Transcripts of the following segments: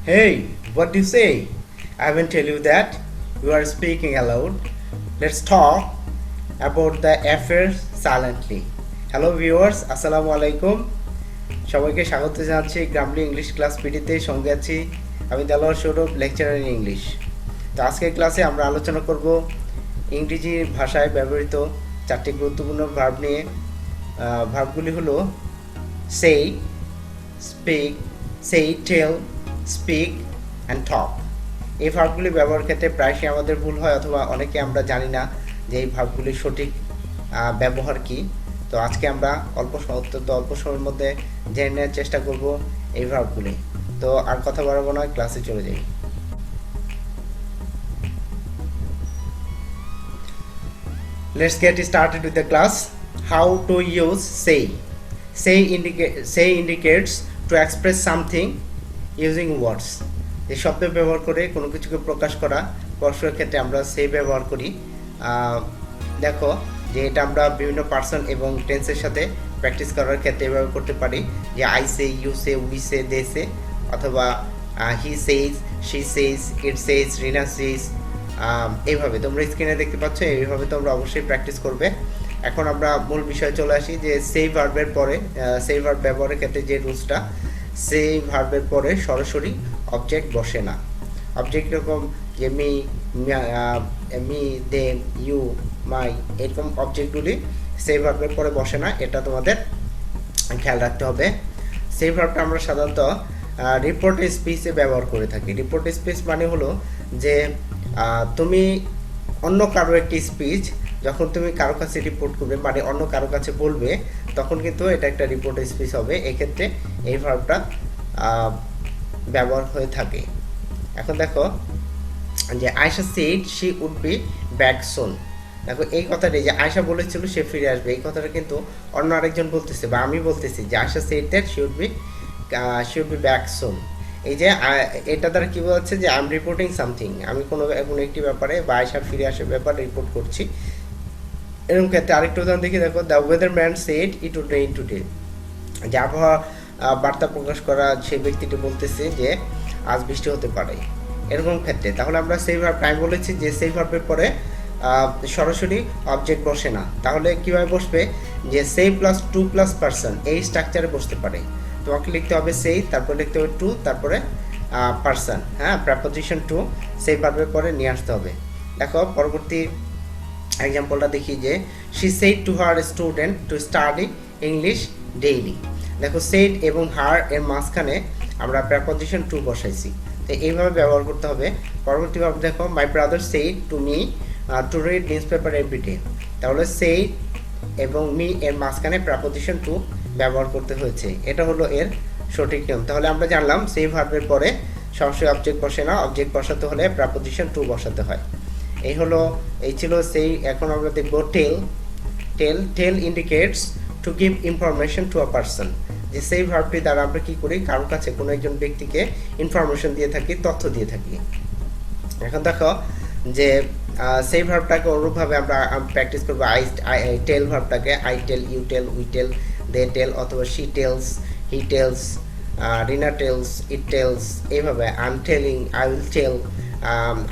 Hey, what do you say? I haven't tell you that. You are speaking aloud. Let's talk about the affairs silently. Hello viewers, আসসালামু আলাইকুম। সবাইকে স্বাগত জানাচ্ছি গ্রামলি English class পিডিতে। সঙ্গে আছি আমি Delwar Sourav, lecturer in English. তো আজকের ক্লাসে আমরা আলোচনা করব ইংরেজি ভাষায় ব্যবহৃত চারটি গুরুত্বপূর্ণ ভার্ব নিয়ে। ভার্বগুলি হলো সেই, স্পিক, সেই, টেল, স্পিক অ্যান্ড টক। এই ভার্বগুলি ব্যবহার ক্ষেত্রে প্রায়শই আমাদের ভুল হয়, অথবা অনেকে আমরা জানি না যে এই ভার্বগুলির সঠিক ব্যবহার কী। তো আজকে আমরা অত্যন্ত অল্প সময়ের মধ্যে জেনে নেওয়ার চেষ্টা করব এই ভার্বগুলি। তো আর কথা বাড়াবো না, ক্লাসে চলে যাই। Let's get started with the class. How to use say. Say indicates to express something using words. এই শব্দ ব্যবহার করে কোনো কিছুকে প্রকাশ করা, প্রকাশের ক্ষেত্রে আমরা say ব্যবহার করি। দেখো যে এটা আমরা বিভিন্ন পার্সন এবং টেন্সের সাথে প্র্যাকটিস করার ক্ষেত্রে ব্যবহার করতে পারি। যে I say, you say, we say, they say, অথবা হি সেজ, শি সেজ, ইট সেজ, রিনা সেজ। এইভাবে তোমরা স্ক্রিনে দেখতে পাচ্ছ, এইভাবে তোমরা অবশ্যই প্র্যাকটিস করবে। এখন আমরা মূল বিষয়ে চলে আসি যে সেই ভার্বের পরে, সেই ভার্ব ব্যবহারের ক্ষেত্রে যে রুলসটা, সেই ভার্বের পরে সরাসরি অবজেক্ট বসে না। অবজেক্ট এরকম যে মি, দেম, ইউ, মাই, এরকম অবজেক্টগুলি সেই ভার্বের পরে বসে না, এটা তোমাদের খেয়াল রাখতে হবে। সেই ভার্বটা আমরা সাধারণত রিপোর্ট স্পিচে ব্যবহার করে থাকি। রিপোর্ট স্পিচ মানে হলো যে তুমি অন্য কারো একটি স্পিচ যখন তুমি কারো কাছে রিপোর্ট করবে, মানে অন্য কারো কাছে বলবে, তখন কিন্তু এটা একটা রিপোর্ট স্পিচ হবে। এক্ষেত্রে এই ভার্বটা ব্যবহার হয়ে থাকে। এখন দেখো যে Ayesha said she would be back soon. দেখো এই কথাটি যে আয়শা বলেছিল সে ফিরে আসবে, এই কথাটা কিন্তু অন্য আরেকজন বলতেছে, বা আমি বলতেছি যে Ayesha said that she would be back soon. এই যে এটা দ্বারা কী বলছে যে আই এম রিপোর্টিং সামথিং, আমি কোনো একটি ব্যাপারে বা আয়শার ফিরে আসার ব্যাপারে রিপোর্ট করছি। এরকম ক্ষেত্রে আরেকটা উদাহরণ দেখি। দেখো the weather man said it would rain today. যে আবহাওয়া বার্তা প্রকাশ করা সেই ব্যক্তিটি বলতেছে যে আজ বৃষ্টি হতে পারে, এরকম ক্ষেত্রে। তাহলে আমরা সেই ভার্ব, আমি বলেছি যে সেই ভার্বের পরে সরাসরি অবজেক্ট বসে না। তাহলে কীভাবে বসবে, যে সেই প্লাস টু প্লাস পার্সন, এই স্ট্রাকচারে বসতে পারে। তোমাকে লিখতে হবে সেই, তারপরে লিখতে হবে টু, তারপরে পার্সন, হ্যাঁ, প্রেপোজিশন টু সেই ভার্বের পরে নিয়ে আসতে হবে। দেখো পরবর্তী এক্সাম্পলটা দেখি যে she said to her student to study English daily. দেখো সেড এবং হার এর মাঝখানে আমরা প্রেপোজিশন টু বসাইছি, তো এইভাবে ব্যবহার করতে হবে। পরবর্তীভাবে দেখো my brother said to me to read newspaper everyday. তাহলে সেড এবং মি এর মাঝখানে প্রেপোজিশন টু ব্যবহার করতে হয়েছে, এটা হলো এর সঠিক নিয়ম। তাহলে আমরা জানলাম সেই ভার্বের পরে সরাসরি অবজেক্ট বসে না, অবজেক্ট বসাতে হলে প্রেপোজিশন টু বসাতে হয়। এই ছিল সেই। এখন আমরা দেখব tell. Tell indicates to give information to a person. যে সেই ভার্বটি দ্বারা আমরা কী করি, কারোর কাছে কোনো একজন ব্যক্তিকে ইনফরমেশন দিয়ে থাকি, তথ্য দিয়ে থাকি। এখন দেখো যে সেই ভার্বটাকে অনুরূপভাবে আমরা প্র্যাকটিস করবো। আই টেল ভার্বটাকে I tell, you tell, we tell, they tell, অথবা she tells, he tells, Rina tells, it tells, এইভাবে I am telling, I will tell,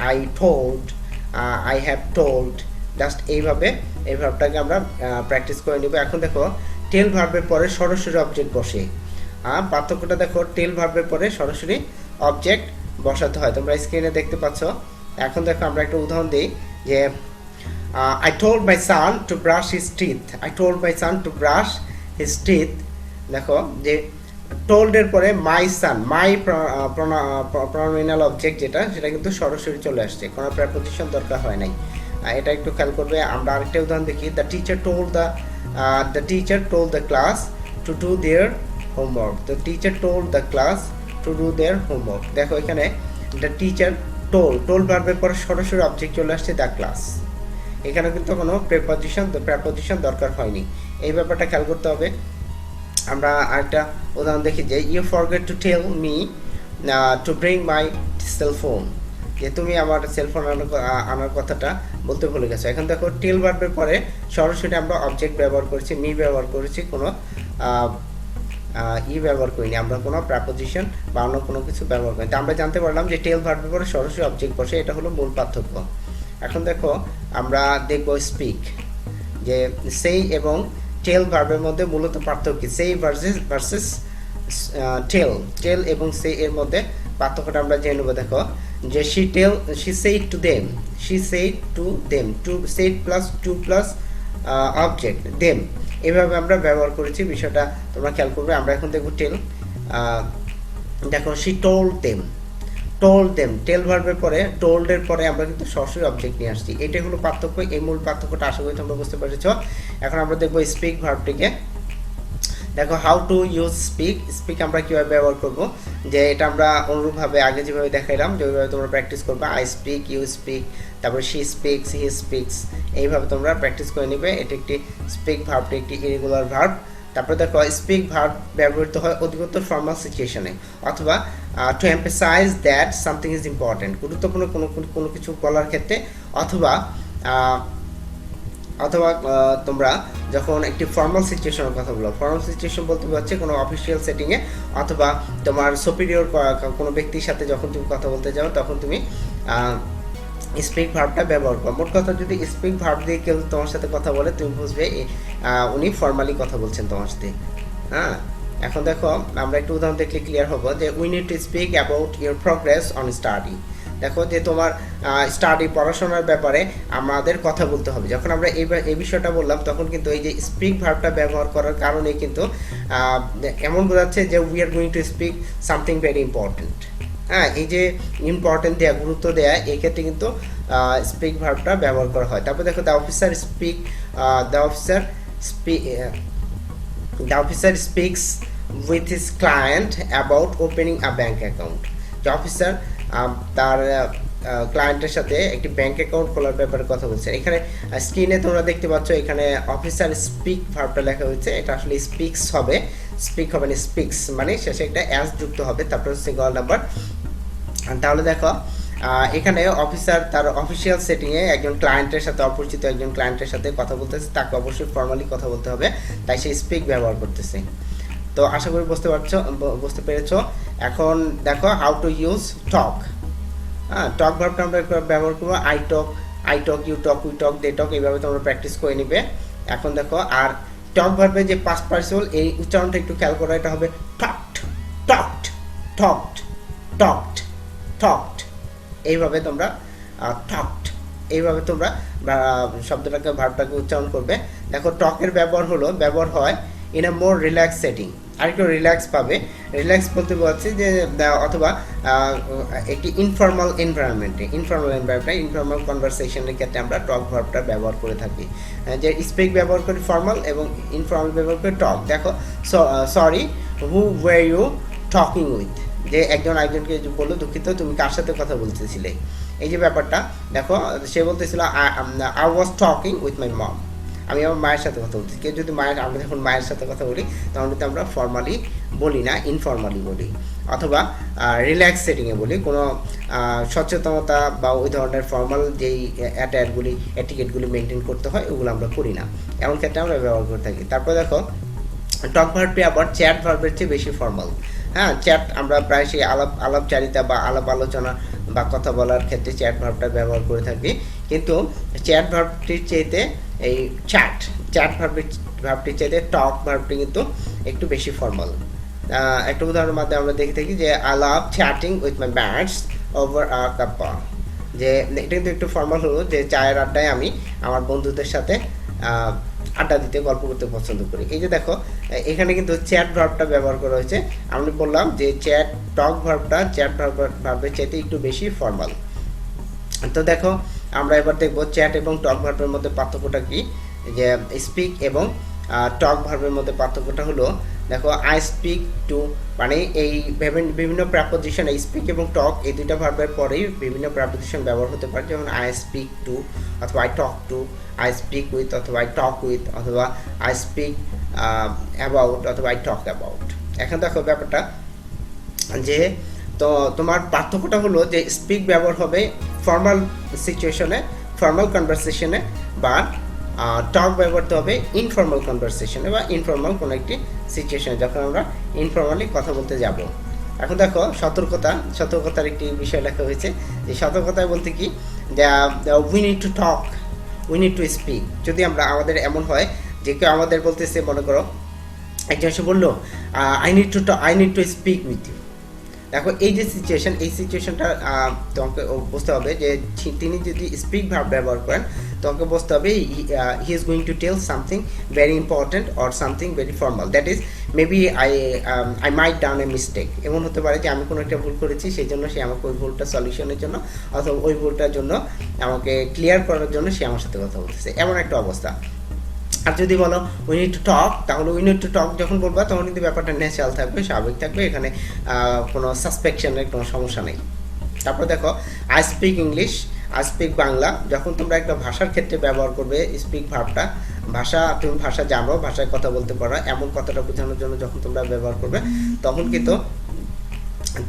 I told, I have told, just এইভাবে এই ভার্বটাকে আমরা প্র্যাকটিস করে নেব। এখন দেখো টেল ভার্বের পরে সরাসরি অবজেক্ট বসে। পার্থক্যটা দেখো, টেল ভার্বের পরে সরাসরি অবজেক্ট বসাতে হয়, তোমরা স্ক্রিনে দেখতে পাচ্ছ। এখন দেখো আমরা একটা উদাহরণ দিই যে I told my son to brush his teeth. I told my son to brush his teeth. দেখো যে টোল্ডের পরে মাই সান, মাই প্রনোমিনাল অবজেক্ট যেটা, সেটা কিন্তু সরাসরি চলে আসছে, কোনো প্রেপোজিশন দরকার হয় নাই। এটা একটু খেয়াল করবে। আমরা আরেকটা উদাহরণ দেখি। The teacher told the class to do their homework. The teacher told the class to do their homework. দেখো এখানে দ্য টিচার টোল ভার্বের পরে সরাসরি অবজেক্ট চলে আসছে দ্য ক্লাস, এখানে কিন্তু কোনো প্রেপোজিশন দরকার হয়নি। এই ব্যাপারটা খেয়াল করতে হবে। আমরা আরেকটা উদাহরণ দেখি যে you forget to tell me to bring my cellphone. যে তুমি আমার সেলফোন আনার কথাটা বলতে ভুলে গেছো। এখন দেখো টেল ভার্বের পরে সরাসরি আমরা অবজেক্ট ব্যবহার করেছি, মি ব্যবহার করেছি, কোনো ব্যবহার করিনি, আমরা কোনো প্রাপোজিশন বা অন্য কোনো কিছু ব্যবহার করিনি। তো আমরা জানতে পারলাম যে টেল ভার্বের পরে সরাসরি অবজেক্ট বসে, এটা হলো মূল পার্থক্য। এখন দেখো আমরা দেখব স্পিক, যে সেই এবং টেল ভার্বের মধ্যে মূলত পার্থক্য কি, সেই ভার্সেস টেল এবং সেই এর মধ্যে পার্থক্যটা আমরা জেনে নেব। দেখো যে she said to them, to said plus to plus object them, এভাবে আমরা ব্যবহার করেছি, বিষয়টা তোমরা খেয়াল করবে। আমরা এখন দেখব টেল। দেখো she told them, টেল ভার্বের পরে টোল্ড এর পরে আমরা কিন্তু সরাসরি অবজেক্ট নিয়ে আসছি, এটাই হলো পার্থক্য। এই মূল পার্থক্যটা আশা করি তোমরা বুঝতে পেরেছো। এখন আমরা দেখবো স্পিক ভার্বটিকে। দেখো হাউ টু ইউজ স্পিক আমরা কীভাবে ব্যবহার করব, যে এটা আমরা অনুরূপভাবে আগে যেভাবে দেখাইলাম, যেভাবে তোমরা প্র্যাকটিস করবে, আই স্পিক, ইউ স্পিক, তারপর শি স্পিক্স, হি স্পিক্স, এইভাবে তোমরা প্র্যাকটিস করে নেবে। এটা একটি স্পিক ভার্বটি একটি ইরেগুলার ভার্ব। তারপরে দেখো স্পিক ভার্ব ব্যবহৃত হয় অধিকতর ফর্মাল সিচুয়েশনে, অথবা to emphasise that something is important, গুরুত্বপূর্ণ কোনো কিছু বলার ক্ষেত্রে, অথবা তোমরা যখন একটি ফর্মাল সিচুয়েশনের কথা বলো, ফর্মাল সিচুয়েশন বলতে হচ্ছে কোনো অফিসিয়াল সেটিংয়ে, অথবা তোমার সুপিরিয়র কোনো ব্যক্তির সাথে যখন তুমি কথা বলতে যাও, তখন তুমি স্পিক ভার্বটা ব্যবহার করো। মোট কথা, যদি স্পিক ভার্ব দিয়ে কেউ তোমার সাথে কথা বলে, তুমি বুঝবে উনি ফর্মালি কথা বলছেন তোমার সাথে। হ্যাঁ, এখন দেখো আমরা একটু উদাহরণ দেখলে ক্লিয়ার হবো, যে we need to speak about your progress on study. দেখো যে তোমার স্টাডি পড়াশোনার ব্যাপারে আমাদের কথা বলতে হবে। যখন আমরা এই বিষয়টা বললাম, তখন কিন্তু এই যে স্পিক ভার্বটা ব্যবহার করার কারণে কিন্তু এমন বোঝাচ্ছে যে we are going to speak something very important. হ্যাঁ, এই যে ইম্পর্টেন্ট দেয়া, গুরুত্ব দেয়া, এই ক্ষেত্রে কিন্তু স্পিক ভার্বটা ব্যবহার করা হয়। তারপর দেখো the officer speaks with his client about opening a bank account. যে অফিসার তার ক্লায়েন্টের সাথে একটি ব্যাঙ্ক অ্যাকাউন্ট খোলার ব্যাপারে কথা বলছে। এখানে স্ক্রিনে তোমরা দেখতে পাচ্ছ, এখানে অফিসার স্পিক ভার্বটা লেখা হয়েছে, এটা আসলে স্পিক্স হবে, স্পিক হবে না স্পিক্স, মানে শেষে একটা অ্যাস যুক্ত হবে, তারপর সিঙ্গল নাম্বার। তাহলে দেখো এখানে অফিসার তার অফিসিয়াল সেটিংয়ে একজন ক্লায়েন্টের সাথে, অপরিচিত একজন ক্লায়েন্টের সাথে কথা বলতেছে, তাকে অবশ্যই ফর্মালি কথা বলতে হবে, তাই সে স্পিক ব্যবহার করতেছে। তো আশা করি বুঝতে পেরেছো। এখন দেখো হাউ টু ইউজ টক। হ্যাঁ, টক ভার্বটা আমরা ব্যবহার করবো, I talk, you talk, we talk, they talk, এইভাবে তোমরা প্র্যাকটিস করে নিবে। এখন দেখো, আর টক ভার্বে যে পাস্ট পার্টিসিপল, এই উচ্চারণটা একটু খেয়াল করো, এটা হবে talked, talked, talked, talked, talked, এইভাবে তোমরা টকড, এইভাবে তোমরা শব্দটাকে ভার্বটাকে উচ্চারণ করবে। দেখো টকের ব্যবহার হয় in a more relax setting, আরেকটু রিল্যাক্স পাবে। রিল্যাক্স বলতে বলছি যে অথবা একটি ইনফর্মাল এনভায়রনমেন্টে, ইনফর্মাল কনভারসেশনের ক্ষেত্রে আমরা টক ভার্বটা ব্যবহার করে থাকি। যে স্পিক ব্যবহার করি ফর্মাল, এবং ইনফর্মাল ব্যবহার করে টক। দেখো sorry, who were you talking with, যে একজন আরেকজনকে বললো দুঃখিত, তুমি কার সাথে কথা বলতেছিলে, এই যে ব্যাপারটা। দেখো সে বলতেছিল I was talking with my mom, আমি আমার মায়ের সাথে কথা বলছি। কেউ যদি আমরা যখন মায়ের সাথে কথা বলি, তখন কিন্তু আমরা ফর্মালি বলি না, ইনফর্মালি বলি, অথবা রিল্যাক্স সেটিংয়ে বলি। কোনো সচেতনতা বা ওই ধরনের ফর্মাল যেই এটিকেটগুলি মেনটেন করতে হয়, ওগুলো আমরা করি না, এমন ক্ষেত্রে আমরা ব্যবহার করে থাকি। তারপর দেখো টক ভার্বটি আবার চ্যাট ভার্বের চেয়ে বেশি ফর্মাল। হ্যাঁ, চ্যাট আমরা প্রায় সেই আলাপচারিতা বা আলাপ আলোচনা বা কথা বলার ক্ষেত্রে চ্যাট ভার্বটা ব্যবহার করে থাকি, কিন্তু চ্যাট ভার্বটির চাইতে এই চ্যাট ভার্বটির চাইতে টক ভার্বটি কিন্তু একটু বেশি ফর্মাল। একটা উদাহরণের মাধ্যমে আমরা দেখে থাকি যে I love chatting with my bats over a cup, যে এটা কিন্তু একটু ফর্মাল হলো, যে চায়ের আড্ডায় আমি আমার বন্ধুদের সাথে আড্ডা দিতে, গল্প করতে পছন্দ করি। এই যে দেখো এখানে কিন্তু চ্যাট ভার্বটা ব্যবহার করা হয়েছে। আমি বললাম যে টক ভার্বটা চ্যাট ভার্বের চাইতে একটু বেশি ফর্মাল। তো দেখো আমরা এবার দেখবো চ্যাট এবং টক ভার্বের মধ্যে পার্থক্যটা কি, যে স্পিক এবং টক ভার্বের মধ্যে পার্থক্যটা হলো, দেখো আই স্পিক টু, মানে এই বিভিন্ন প্রাপোজিশন, স্পিক এবং টক এই দুইটা ভার্বের পরেই বিভিন্ন প্রাপোজিশন ব্যবহার হতে পারে, যেমন আই স্পিক টু, অথবা I talk to, I speak with, অথবা আই টক উইথ, অথবা আই স্পিক অ্যাবাউট, অথবা আই টক অ্যাবাউট। এখন দেখো ব্যাপারটা যে তো তোমার পার্থক্যটা হলো যে স্পিক ব্যবহার হবে ফর্মাল সিচুয়েশনে, ফর্মাল কনভারসেশনে, বা টক ব্যবহার করতে হবে ইনফর্মাল কনভারসেশনে বা ইনফর্মাল কোনো একটি সিচুয়েশনে, যখন আমরা ইনফর্মালি কথা বলতে যাব। এখন দেখো সতর্কতার একটি বিষয় লেখা হয়েছে, যে সতর্কতায় বলতে কি, we need to talk, we need to speak. যদি আমাদের এমন হয় যে কেউ আমাদের বলতেছে, মনে করো একজন এসে বললো I need to speak with you. দেখো এই যে এই সিচুয়েশনটা তোমাকে বুঝতে হবে যে তিনি যদি স্পিক ভার্ব ব্যবহার করেন, তোমাকে বুঝতে হবে he is going to tell something very important or something very formal, that is maybe I might done a mistake. এমন হতে পারে যে আমি কোনো একটা ভুল করেছি, সেই জন্য সে আমাকে ওই ভুলটা সলিউশনের জন্য অথবা ওই ভুলটার জন্য আমাকে ক্লিয়ার করার জন্য সে আমার সাথে কথা বলতেছে, এমন একটা অবস্থা। আর যদি বলো উই নিড টু টক, তাহলে উই নিড টু টক যখন বলবা তখন কিন্তু ব্যাপারটা ন্যাচারাল থাকবে, স্বাভাবিক থাকবে, এখানে কোনো সাসপেকশনের কোনো সমস্যা নেই। তারপর দেখো I speak English, I speak Bangla. যখন তোমরা একটা ভাষার ক্ষেত্রে ব্যবহার করবে স্পিক ভার্বটা, তুমি ভাষা জানো, ভাষায় কথা বলতে পারো, এমন কথাটা বোঝানোর জন্য যখন তোমরা ব্যবহার করবে, তখন কিন্তু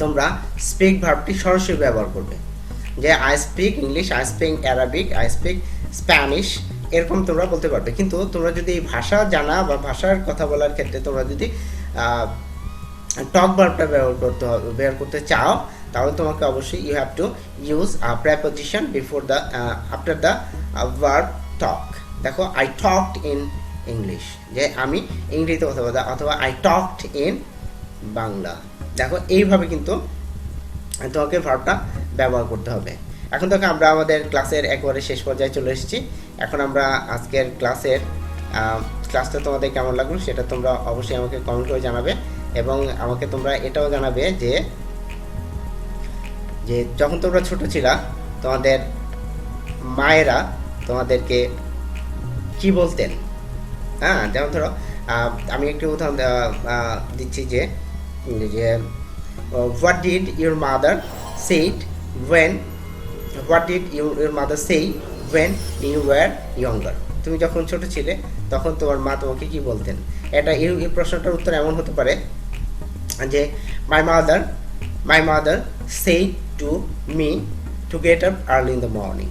তোমরা স্পিক ভার্বটি সরাসরি ব্যবহার করবে, যে I speak English, I speak Arabic, I speak Spanish, এরকম তোমরা বলতে পারবে। কিন্তু তোমরা যদি এই ভাষা জানা বা ভাষার কথা বলার ক্ষেত্রে তোমরা যদি টক ভার্বটা ব্যবহার করতে চাও, তাহলে তোমাকে অবশ্যই you have to use preposition before the after the verb talk. দেখো আই টকড ইন ইংলিশ, যে আমি ইংরেজিতে কথা বলতাম, অথবা আই টকড ইন বাংলা। দেখো এইভাবে কিন্তু তোমাকে ভার্বটা ব্যবহার করতে হবে। এখন দেখো আমরা আমাদের ক্লাসের একেবারে শেষ পর্যায়ে চলে এসেছি। এখন আমরা আজকের ক্লাসটা তোমাদের কেমন লাগলো সেটা তোমরা অবশ্যই আমাকে কমেন্ট করে জানাবে, এবং আমাকে তোমরা এটাও জানাবে যে যখন তোমরা ছোট ছিলা, তোমাদের মায়েরা তোমাদেরকে কি বলতেন। হ্যাঁ, যেমন ধরো আমি একটু উদাহরণ দিচ্ছি, যে what did your mother said when, what did your mother say when you were younger. তুমি যখন ছোট ছিলে তখন তোমার মা তোমাকে কি বলতেন। এই প্রশ্নটার উত্তর এমন হতে পারে যে my mother said to me to get up early in the morning,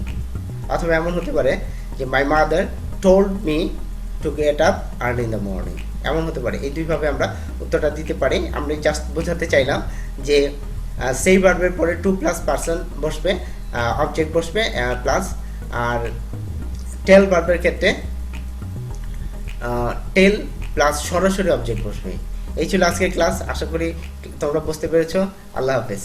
অথবা এমন হতে পারে যে my mother told me to get up early in the morning, এমন হতে পারে। এই দুইভাবে আমরা উত্তরটা দিতে পারি। আমরা জাস্ট বোঝাতে চাইলাম যে সেই ভার্বের পরে টু প্লাস পার্সন বসবে, অবজেক্ট বসবে প্লাস, আর টেল ভার্বের ক্ষেত্রে টেল প্লাস সরাসরি অবজেক্ট বসবে। এই ছিল আজকের ক্লাস, আশা করি তোমরা বুঝতে পেরেছো। আল্লাহ হাফেজ।